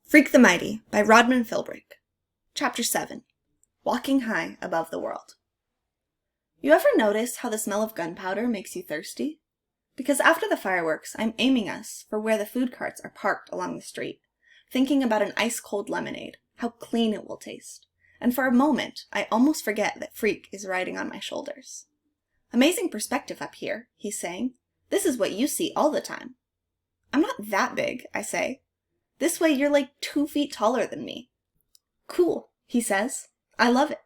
Freak the Mighty by Rodman Philbrick. Chapter 7. Walking High Above the World. You ever notice how the smell of gunpowder makes you thirsty? Because after the fireworks, I'm aiming us for where the food carts are parked along the street, thinking about an ice-cold lemonade, how clean it will taste. And for a moment, I almost forget that Freak is riding on my shoulders. Amazing perspective up here, he's saying. This is what you see all the time. I'm not that big, I say. This way you're like 2 feet taller than me. Cool, he says. I love it.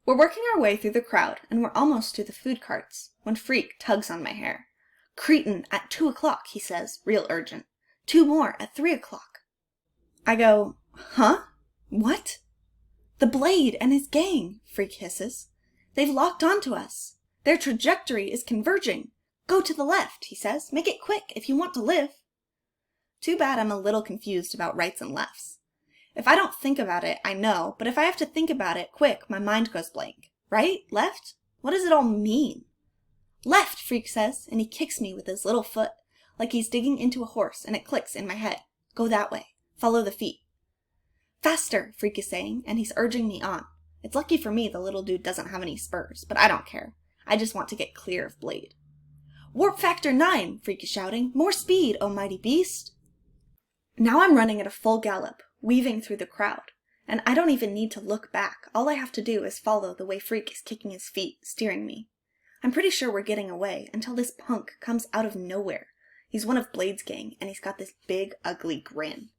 We're working our way through the crowd, and we're almost to the food carts, when Freak tugs on my hair. Cretin at 2 o'clock, he says, real urgent. 2 more at 3 o'clock. I go, huh? What? The Blade and his gang, Freak hisses. They've locked onto us. Their trajectory is converging. Go to the left, he says. Make it quick if you want to live. Too bad I'm a little confused about rights and lefts. If I don't think about it, I know, but if I have to think about it quick, my mind goes blank. Right? Left? What does it all mean? Left, Freak says, and he kicks me with his little foot, like he's digging into a horse, and it clicks in my head. Go that way. Follow the feet. Faster, Freak is saying, and he's urging me on. It's lucky for me the little dude doesn't have any spurs, but I don't care. I just want to get clear of Blade. Warp factor 9, Freak is shouting. More speed, oh mighty beast. Now I'm running at a full gallop, weaving through the crowd, and I don't even need to look back. All I have to do is follow the way Freak is kicking his feet, steering me. I'm pretty sure we're getting away until this punk comes out of nowhere. He's one of Blade's gang, and he's got this big, ugly grin.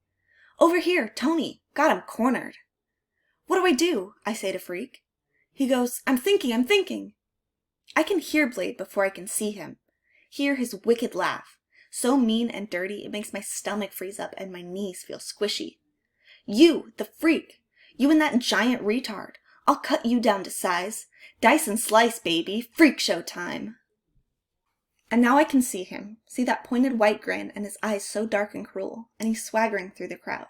Over here, Tony! Got him cornered. What do? I say to Freak. He goes, I'm thinking. I can hear Blade before I can see him. Hear his wicked laugh. So mean and dirty, it makes my stomach freeze up and my knees feel squishy. You, the Freak! You and that giant retard! I'll cut you down to size. Dice and slice, baby! Freak show time! And now I can see him, see that pointed white grin and his eyes so dark and cruel, and he's swaggering through the crowd.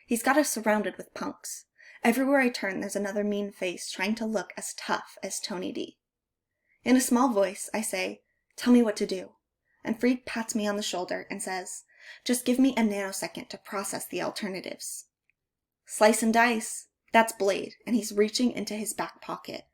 He's got us surrounded with punks. Everywhere I turn there's another mean face trying to look as tough as Tony D. In a small voice, I say, tell me what to do. And Freak pats me on the shoulder and says, just give me a nanosecond to process the alternatives. Slice and dice. That's Blade, and he's reaching into his back pocket.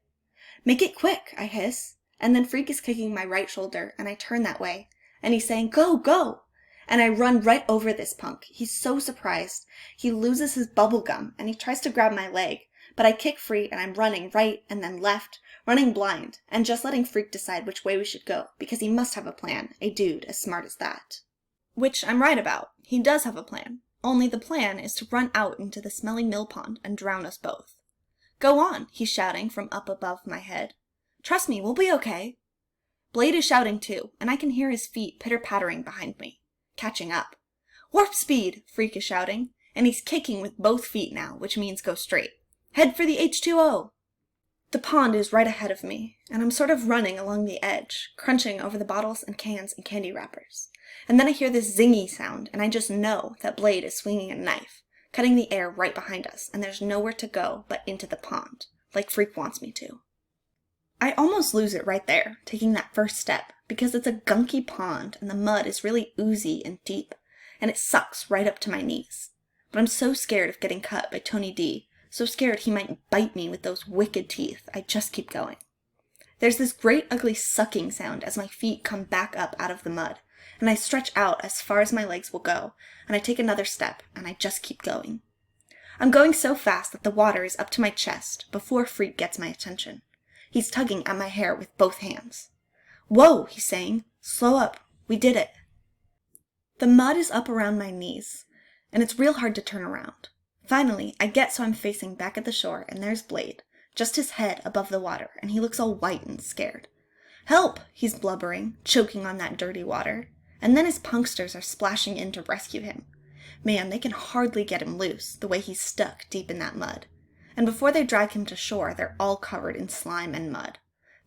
Make it quick, I hiss. And then Freak is kicking my right shoulder, and I turn that way, and he's saying, go, go! And I run right over this punk. He's so surprised. He loses his bubble gum, and he tries to grab my leg, but I kick free, and I'm running right and then left, running blind, and just letting Freak decide which way we should go, because he must have a plan, a dude as smart as that. Which I'm right about. He does have a plan. Only the plan is to run out into the smelly mill pond and drown us both. Go on, he's shouting from up above my head. Trust me, we'll be okay. Blade is shouting too, and I can hear his feet pitter-pattering behind me. Catching up. Warp speed, Freak is shouting, and he's kicking with both feet now, which means go straight. Head for the H2O! The pond is right ahead of me, and I'm sort of running along the edge, crunching over the bottles and cans and candy wrappers. And then I hear this zingy sound, and I just know that Blade is swinging a knife, cutting the air right behind us, and there's nowhere to go but into the pond, like Freak wants me to. I almost lose it right there, taking that first step, because it's a gunky pond, and the mud is really oozy and deep, and it sucks right up to my knees. But I'm so scared of getting cut by Tony D, so scared he might bite me with those wicked teeth, I just keep going. There's this great ugly sucking sound as my feet come back up out of the mud, and I stretch out as far as my legs will go, and I take another step, and I just keep going. I'm going so fast that the water is up to my chest before Freak gets my attention. He's tugging at my hair with both hands. Whoa, he's saying. Slow up. We did it. The mud is up around my knees, and it's real hard to turn around. Finally, I get so I'm facing back at the shore, and there's Blade, just his head above the water, and he looks all white and scared. Help, he's blubbering, choking on that dirty water, and then his punksters are splashing in to rescue him. Man, they can hardly get him loose, the way he's stuck deep in that mud. And before they drag him to shore, they're all covered in slime and mud.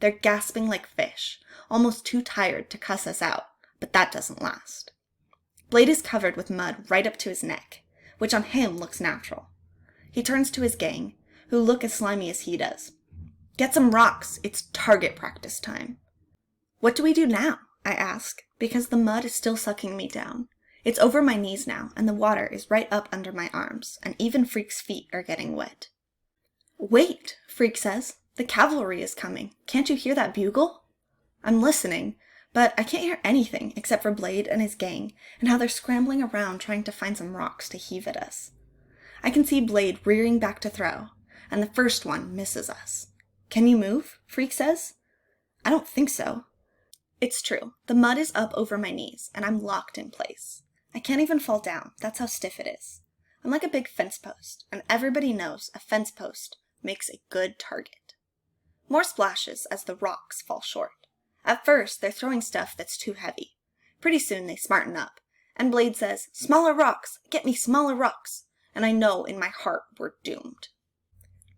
They're gasping like fish, almost too tired to cuss us out, but that doesn't last. Blade is covered with mud right up to his neck, which on him looks natural. He turns to his gang, who look as slimy as he does. Get some rocks, it's target practice time. What do we do now? I ask, because the mud is still sucking me down. It's over my knees now, and the water is right up under my arms, and even Freak's feet are getting wet. "Wait," Freak says. "The cavalry is coming. Can't you hear that bugle?" I'm listening, but I can't hear anything except for Blade and his gang, and how they're scrambling around trying to find some rocks to heave at us. I can see Blade rearing back to throw, and the first one misses us. "Can you move?" Freak says. I don't think so. It's true. The mud is up over my knees, and I'm locked in place. I can't even fall down. That's how stiff it is. I'm like a big fence post, and everybody knows a fence post makes a good target. More splashes as the rocks fall short. At first, they're throwing stuff that's too heavy. Pretty soon they smarten up, and Blade says, "Smaller rocks! Get me smaller rocks!" And I know in my heart we're doomed.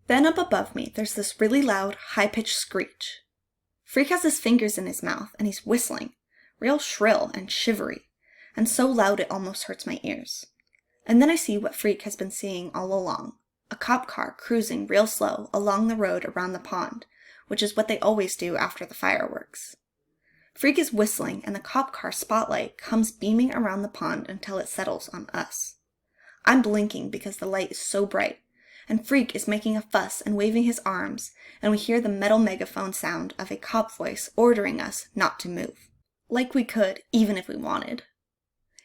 Then up above me, there's this really loud, high-pitched screech. Freak has his fingers in his mouth, and he's whistling, real shrill and shivery, and so loud it almost hurts my ears. And then I see what Freak has been seeing all along, a cop car cruising real slow along the road around the pond, which is what they always do after the fireworks. Freak is whistling, and the cop car spotlight comes beaming around the pond until it settles on us. I'm blinking because the light is so bright, and Freak is making a fuss and waving his arms, and we hear the metal megaphone sound of a cop voice ordering us not to move. Like we could, even if we wanted.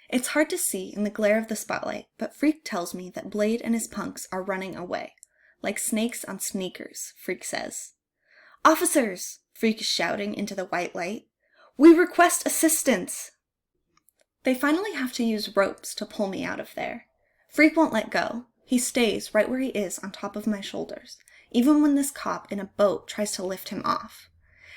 It's hard to see in the glare of the spotlight, but Freak tells me that Blade and his punks are running away, like snakes on sneakers, Freak says. "Officers!" Freak is shouting into the white light. "We request assistance!" They finally have to use ropes to pull me out of there. Freak won't let go. He stays right where he is on top of my shoulders, even when this cop in a boat tries to lift him off.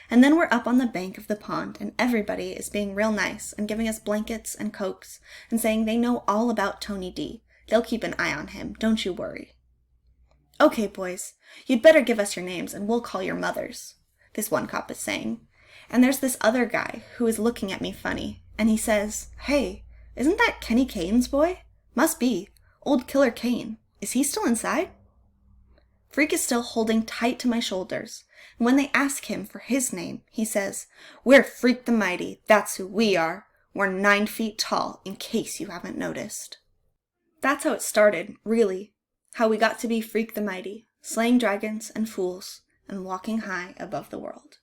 And then we're up on the bank of the pond, and everybody is being real nice and giving us blankets and cokes and saying they know all about Tony D. They'll keep an eye on him, don't you worry. "Okay, boys, you'd better give us your names and we'll call your mothers," this one cop is saying. And there's this other guy who is looking at me funny, and he says, "Hey, isn't that Kenny Kane's boy? Must be. Old Killer Kane. Is he still inside?" Freak is still holding tight to my shoulders, and when they ask him for his name, he says, "We're Freak the Mighty, that's who we are. We're 9 feet tall, in case you haven't noticed." That's how it started, really. How we got to be Freak the Mighty, slaying dragons and fools, and walking high above the world.